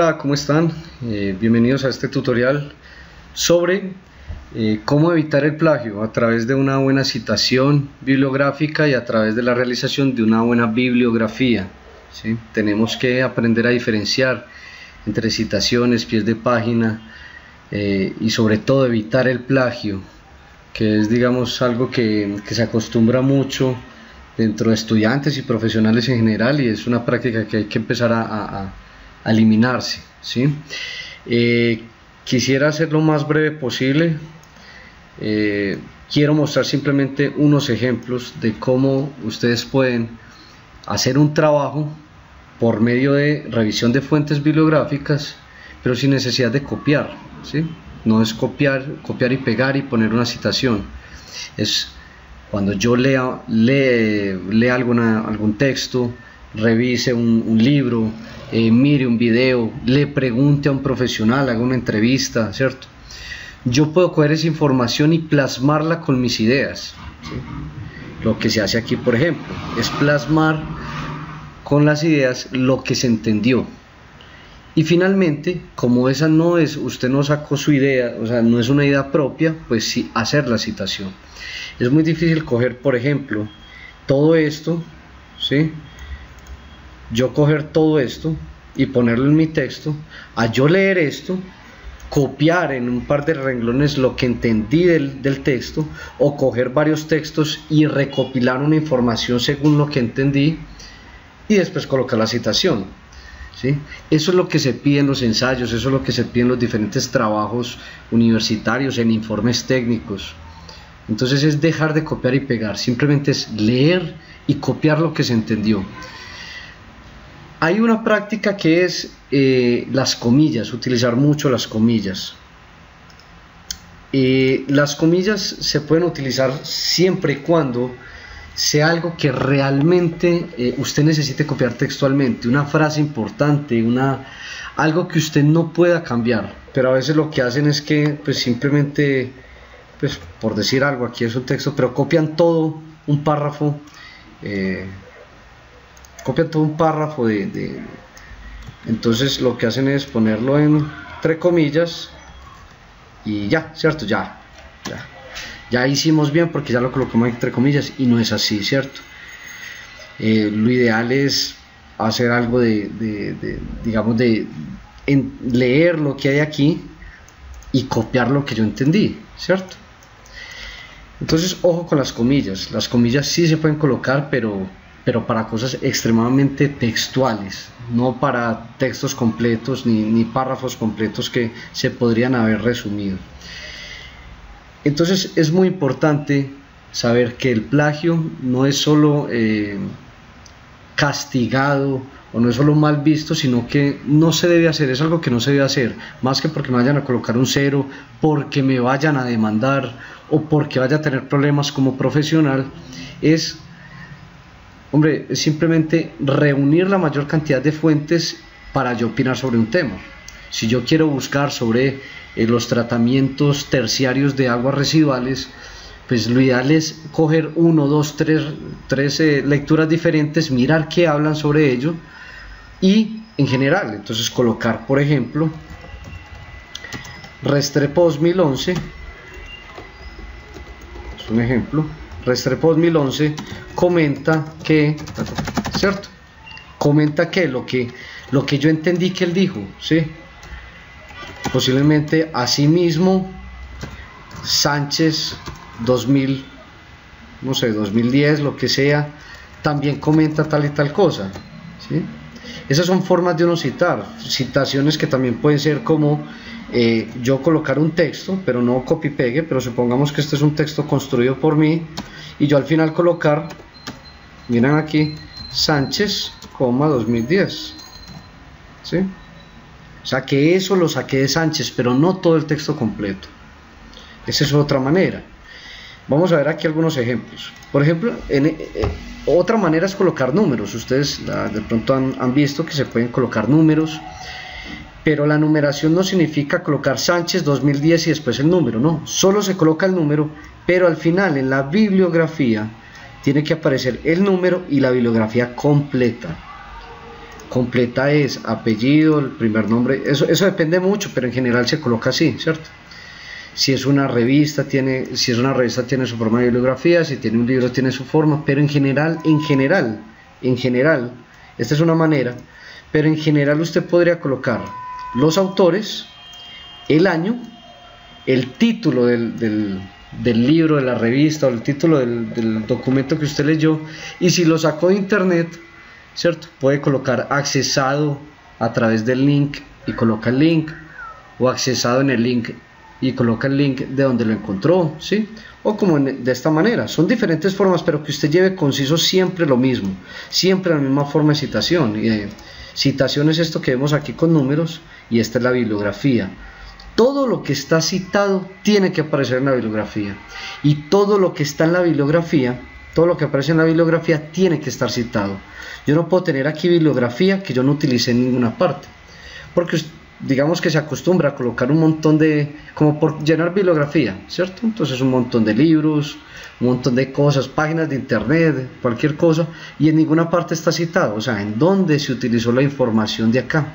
Hola, ¿cómo están? Bienvenidos a este tutorial sobre cómo evitar el plagio a través de una buena citación bibliográfica y a través de la realización de una buena bibliografía, ¿sí? Tenemos que aprender a diferenciar entre citaciones, pies de página y sobre todo evitar el plagio, que es, digamos, algo que se acostumbra mucho dentro de estudiantes y profesionales en general, y es una práctica que hay que empezar a eliminarse, ¿sí? Quisiera hacer lo más breve posible. Quiero mostrar simplemente unos ejemplos de cómo ustedes pueden hacer un trabajo por medio de revisión de fuentes bibliográficas, pero sin necesidad de copiar, ¿sí? No es copiar y pegar y poner una citación. Es cuando yo lea algún texto, revise un libro, mire un video, le pregunte a un profesional, haga una entrevista, ¿cierto? Yo puedo coger esa información y plasmarla con mis ideas, ¿sí? Lo que se hace aquí, por ejemplo, es plasmar con las ideas lo que se entendió. Y finalmente, como esa no es, usted no sacó su idea, o sea, no es una idea propia, pues sí, hacer la citación. Es muy difícil coger, por ejemplo, todo esto, ¿sí? Yo coger todo esto y ponerlo en mi texto, a yo leer esto, copiar en un par de renglones lo que entendí del texto, o coger varios textos y recopilar una información según lo que entendí y después colocar la citación, ¿sí? Eso es lo que se pide en los ensayos, eso es lo que se pide en los diferentes trabajos universitarios, en informes técnicos. Entonces es dejar de copiar y pegar, simplemente es leer y copiar lo que se entendió. Hay una práctica que es las comillas, utilizar mucho las comillas. Las comillas se pueden utilizar siempre y cuando sea algo que realmente usted necesite copiar textualmente, una frase importante, algo que usted no pueda cambiar, pero a veces lo que hacen es que pues simplemente, pues por decir algo, aquí es un texto, pero copian todo un párrafo, entonces lo que hacen es ponerlo entre comillas y ya, ¿cierto? Ya hicimos bien porque ya lo colocamos entre comillas, y no es así, ¿cierto? Lo ideal es hacer algo digamos, leer lo que hay aquí y copiar lo que yo entendí, ¿cierto? Entonces, ojo con las comillas sí se pueden colocar, pero para cosas extremadamente textuales, no para textos completos ni párrafos completos que se podrían haber resumido. Entonces es muy importante saber que el plagio no es solo castigado o no es solo mal visto, sino que no se debe hacer, es algo que no se debe hacer, más que porque me vayan a colocar un 0, porque me vayan a demandar o porque vaya a tener problemas como profesional. Es simplemente reunir la mayor cantidad de fuentes para yo opinar sobre un tema. Si yo quiero buscar sobre los tratamientos terciarios de aguas residuales, pues lo ideal es coger 1, 2, 3 lecturas diferentes, mirar qué hablan sobre ello y en general, entonces colocar, por ejemplo, Restrepo 2011, es un ejemplo. Restrepo 2011 comenta que, ¿cierto? Comenta que lo que yo entendí que él dijo, ¿sí? Posiblemente asimismo Sánchez 2010, lo que sea, también comenta tal y tal cosa, ¿sí? Esas son formas de uno citar, citaciones que también pueden ser como yo colocar un texto, pero no copy pegue, pero supongamos que este es un texto construido por mí y yo al final colocar, miren aquí, Sánchez, 2010, ¿sí? O sea que eso lo saqué de Sánchez, pero no todo el texto completo. Esa es otra manera. Vamos a ver aquí algunos ejemplos. Por ejemplo, otra manera es colocar números. Ustedes de pronto han visto que se pueden colocar números, pero la numeración no significa colocar Sánchez 2010 y después el número, no, solo se coloca el número, pero al final en la bibliografía tiene que aparecer el número y la bibliografía completa. completa es apellido, el primer nombre, eso depende mucho, pero en general se coloca así, ¿cierto? Si es una revista tiene su forma de bibliografía, si tiene un libro tiene su forma, pero en general, esta es una manera, pero en general usted podría colocar los autores, el año, el título del libro, de la revista, o el título del documento que usted leyó, y si lo sacó de internet, ¿cierto? Puede colocar accesado a través del link y coloca el link, o accesado en el link y coloca el link de donde lo encontró, ¿sí? O como de esta manera. Son diferentes formas, pero que usted lleve conciso siempre lo mismo, siempre la misma forma de citación. Citación es esto que vemos aquí con números, y esta es la bibliografía. Todo lo que está citado tiene que aparecer en la bibliografía, y todo lo que está en la bibliografía, todo lo que aparece en la bibliografía tiene que estar citado. Yo no puedo tener aquí bibliografía que yo no utilicé en ninguna parte, porque digamos que se acostumbra a colocar un montón de, como por llenar bibliografía, ¿cierto? Entonces un montón de libros, un montón de cosas, páginas de internet, cualquier cosa, y en ninguna parte está citado, o sea, en dónde se utilizó la información de acá.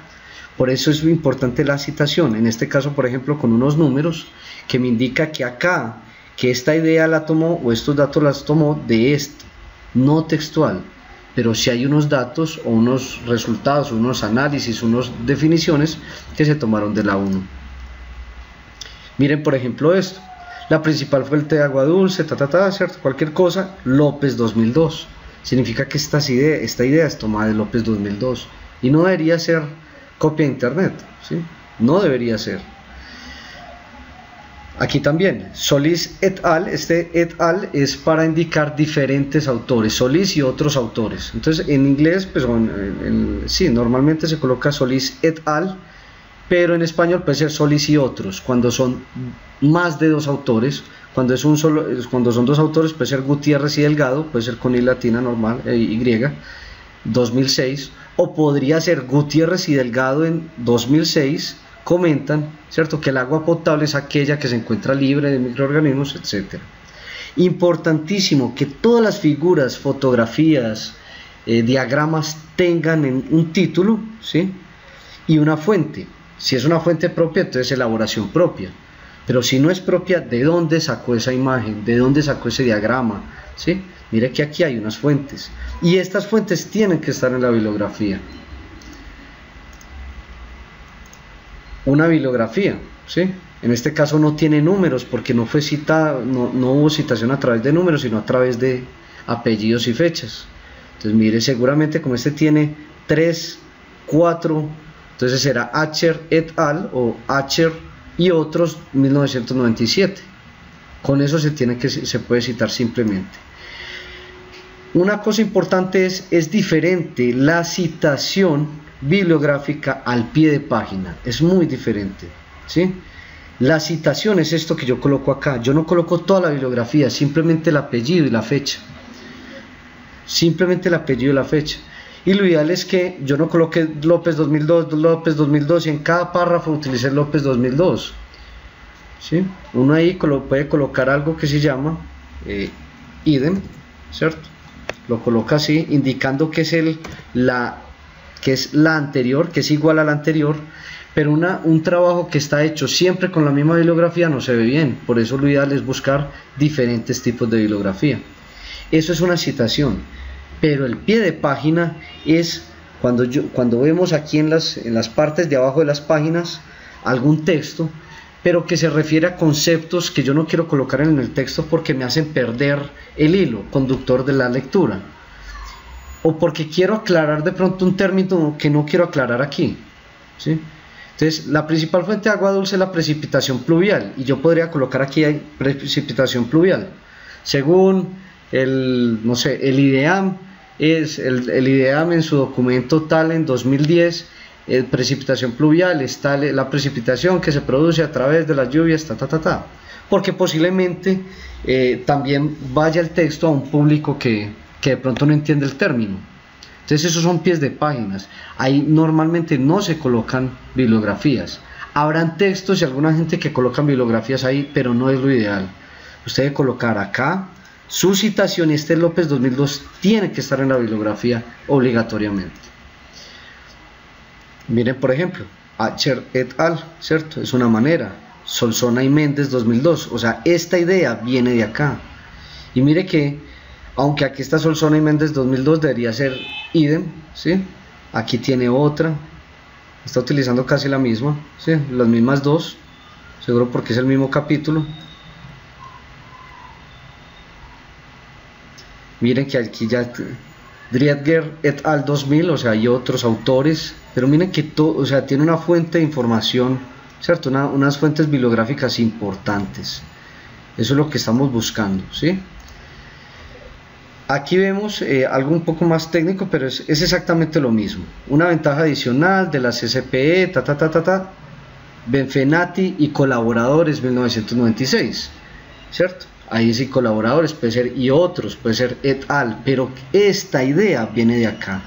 Por eso es muy importante la citación, en este caso por ejemplo con unos números que me indica que acá, que esta idea la tomó, o estos datos las tomó de esto, no textual. Pero si hay unos datos o unos resultados, unos análisis, unas definiciones que se tomaron de la 1. Miren por ejemplo esto, la principal fuente de agua dulce, ¿cierto? Cualquier cosa, López 2002. Significa que esta idea es tomada de López 2002 y no debería ser copia de internet, ¿sí? No debería ser. Aquí también, Solís et al, este et al es para indicar diferentes autores, Solís y otros autores. Entonces en inglés, pues sí, normalmente se coloca Solís et al, pero en español puede ser Solís y otros, cuando son más de dos autores. Cuando son dos autores puede ser Gutiérrez y Delgado, puede ser con I latina normal, Y, 2006, o podría ser Gutiérrez y Delgado en 2006, comentan, ¿cierto?, que el agua potable es aquella que se encuentra libre de microorganismos, etc. Importantísimo que todas las figuras, fotografías, diagramas tengan un título, ¿sí?, y una fuente. Si es una fuente propia, entonces elaboración propia. Pero si no es propia, ¿de dónde sacó esa imagen? ¿De dónde sacó ese diagrama? ¿Sí? Mire que aquí hay unas fuentes. Y estas fuentes tienen que estar en la bibliografía. Una bibliografía, ¿sí? En este caso no tiene números porque no fue citada, no hubo citación a través de números, sino a través de apellidos y fechas. Entonces mire, seguramente como este tiene 3, 4, entonces será Acher et al o Acher y otros 1997. Con eso se puede citar simplemente. Una cosa importante es diferente la citación bibliográfica al pie de página, es muy diferente, ¿sí? La citación es esto que yo coloco acá, yo no coloco toda la bibliografía, simplemente el apellido y la fecha, simplemente el apellido y la fecha. Y lo ideal es que yo no coloque López 2002 y en cada párrafo utilice López 2002, ¿sí? Uno ahí puede colocar algo que se llama idem, ¿cierto? Lo coloca así, indicando que es la anterior, que es igual a la anterior, pero un trabajo que está hecho siempre con la misma bibliografía no se ve bien. Por eso lo ideal es buscar diferentes tipos de bibliografía. Eso es una citación, pero el pie de página es cuando vemos aquí en las partes de abajo de las páginas algún texto, pero que se refiere a conceptos que yo no quiero colocar en el texto porque me hacen perder el hilo conductor de la lectura, o porque quiero aclarar de pronto un término que no quiero aclarar aquí, ¿sí? Entonces la principal fuente de agua dulce es la precipitación pluvial, y yo podría colocar aquí precipitación pluvial según el IDEAM. El IDEAM en su documento tal en 2010, precipitación pluvial, está la precipitación que se produce a través de las lluvias, porque posiblemente también vaya el texto a un público que de pronto no entiende el término. Entonces esos son pies de páginas. Ahí normalmente no se colocan bibliografías. Habrán textos y alguna gente que colocan bibliografías ahí, pero no es lo ideal. Usted debe colocar acá su citación, y este López 2002 tiene que estar en la bibliografía obligatoriamente. Miren, por ejemplo, Acher et al, ¿cierto? Es una manera. Solsona y Méndez 2002, o sea, esta idea viene de acá. Y mire que, aunque aquí está Solsona y Méndez 2002, debería ser idem, ¿sí? Aquí tiene otra, está utilizando casi la misma, ¿sí? Las mismas dos, seguro porque es el mismo capítulo. Miren que aquí ya Driedger et al 2000, o sea, hay otros autores, pero miren que todo, o sea, tiene una fuente de información, ¿cierto? Unas fuentes bibliográficas importantes. Eso es lo que estamos buscando, ¿sí? Aquí vemos algo un poco más técnico, pero es exactamente lo mismo. Una ventaja adicional de las SPE, Benfenati y colaboradores 1996, ¿cierto? Ahí sí colaboradores, puede ser y otros, puede ser et al, pero esta idea viene de acá.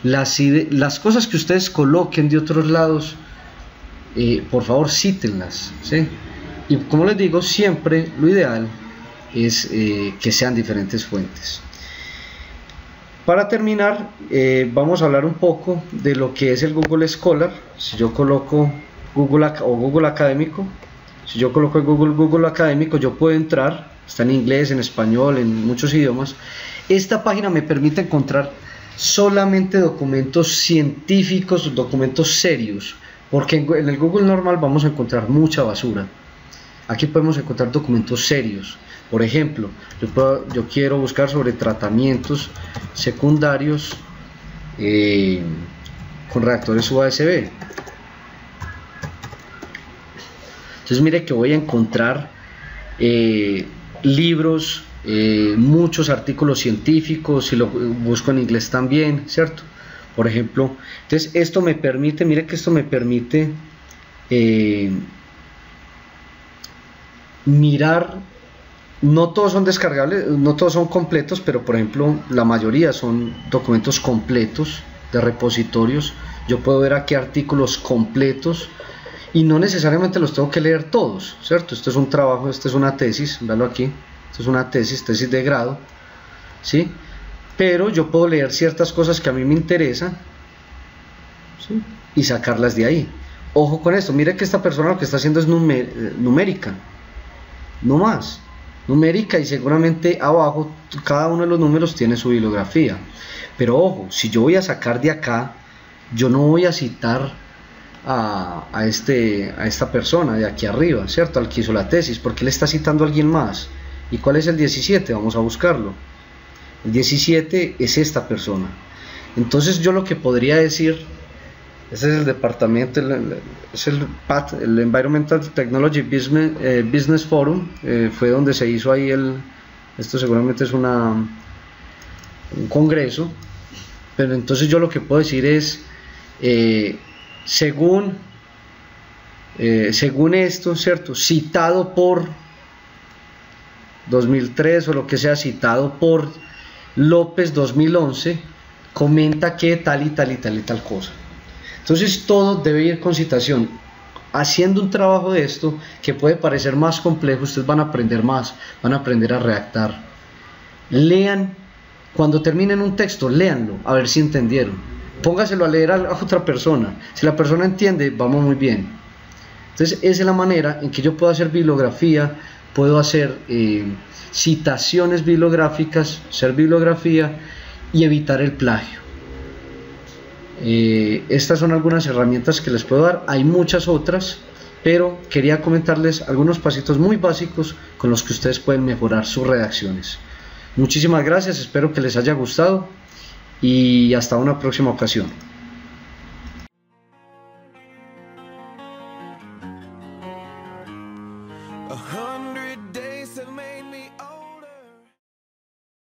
Las cosas que ustedes coloquen de otros lados, por favor cítenlas, ¿sí? Y como les digo, siempre lo ideal es que sean diferentes fuentes. Para terminar, vamos a hablar un poco de lo que es el Google Scholar. Si yo coloco Google Académico, si yo coloco el Google Académico, yo puedo entrar, está en inglés, en español, en muchos idiomas. Esta página me permite encontrar solamente documentos científicos, documentos serios, porque en el Google normal vamos a encontrar mucha basura. Aquí podemos encontrar documentos serios. Por ejemplo, yo quiero buscar sobre tratamientos secundarios con reactores USB. Entonces mire que voy a encontrar libros, muchos artículos científicos, si lo busco en inglés también, ¿cierto? Por ejemplo, entonces esto me permite, mire que esto me permite mirar, no todos son descargables, no todos son completos, pero por ejemplo la mayoría son documentos completos de repositorios. Yo puedo ver aquí artículos completos y no necesariamente los tengo que leer todos, ¿cierto? Esto es un trabajo, esto es una tesis, véalo aquí, esto es una tesis de grado, ¿sí? Pero yo puedo leer ciertas cosas que a mí me interesan, ¿sí? Y sacarlas de ahí. Ojo con esto, mire que esta persona lo que está haciendo es numérica, no más, numérica, y seguramente abajo cada uno de los números tiene su bibliografía. Pero ojo, si yo voy a sacar de acá, yo no voy a citar a esta persona de aquí arriba, ¿cierto? Al que hizo la tesis, porque le está citando a alguien más. ¿Y cuál es el 17? Vamos a buscarlo. El 17 es esta persona. Entonces yo lo que podría decir, ese es el departamento, es el PAT, el Environmental Technology Business Forum, fue donde se hizo ahí esto seguramente es un congreso, pero entonces yo lo que puedo decir es, según esto, ¿cierto? Citado por 2003 o lo que sea, citado por López 2011, comenta que tal y tal y tal y tal cosa. Entonces todo debe ir con citación. Haciendo un trabajo de esto que puede parecer más complejo, ustedes van a aprender más, van a aprender a redactar. Lean, cuando terminen un texto, léanlo, a ver si entendieron. Póngaselo a leer a otra persona. Si la persona entiende, vamos muy bien. Entonces esa es la manera en que yo puedo hacer bibliografía, puedo hacer citaciones bibliográficas, hacer bibliografía y evitar el plagio. Estas son algunas herramientas que les puedo dar, hay muchas otras, pero quería comentarles algunos pasitos muy básicos con los que ustedes pueden mejorar sus redacciones. Muchísimas gracias, espero que les haya gustado y hasta una próxima ocasión.